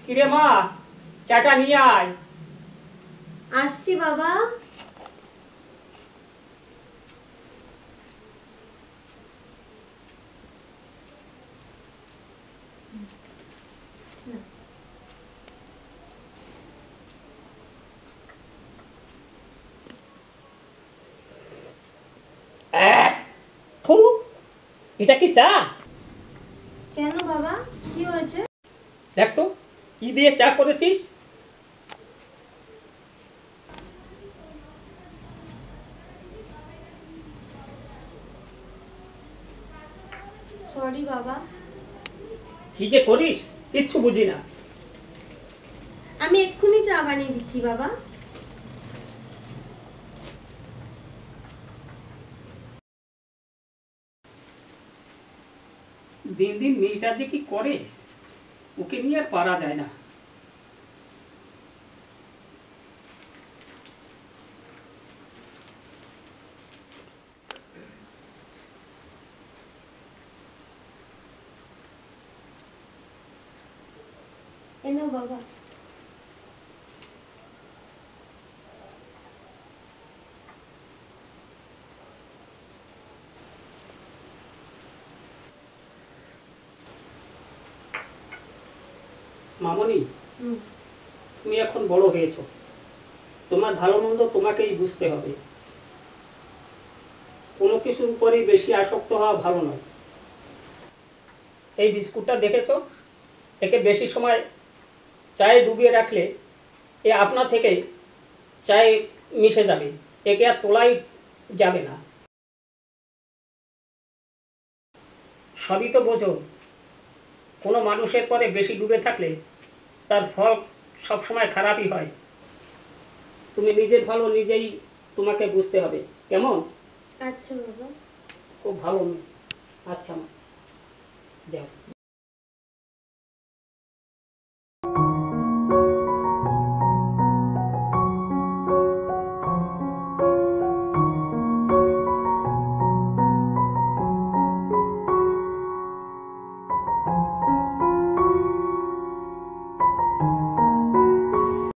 কিরে মা, চাটা নিয়ে আয়। আসছি বাবা। থু, এটা কি চা? কেন বাবা, কি হয়েছে? দেখ তো কি দিয়ে চা করেছিস। সরি বাবা। কি যে করিস কিচ্ছু বুঝি না। আমি এক্ষুনি চা বানিয়ে দিচ্ছি বাবা। দিন দিন মেয়েটা যে কি করে, ওকে নিয়ে আর পারা যায় না। এনো বাবা। মামনি, তুমি এখন বড় হয়েছো, তোমার ভালো মন্দ তোমাকেই বুঝতে হবে। কোনো কিছুর উপরেই বেশি আসক্ত হওয়া ভালো নয়। এই বিস্কুটটা দেখেছো, একে বেশি সময় চায়ে ডুবিয়ে রাখলে এ আপনা থেকে চায়ে মিশে যাবে, একে আর তোলাই যাবে না। সবই তো বোঝো, কোনো মানুষের পরে বেশি ডুবে থাকলে তার ফল সবসময় খারাপই হয়। তুমি নিজের ভালো নিজেই তোমাকে বুঝতে হবে, কেমন? আচ্ছা বাবা। খুব ভালো মেয়ে। আচ্ছা মা, যাও।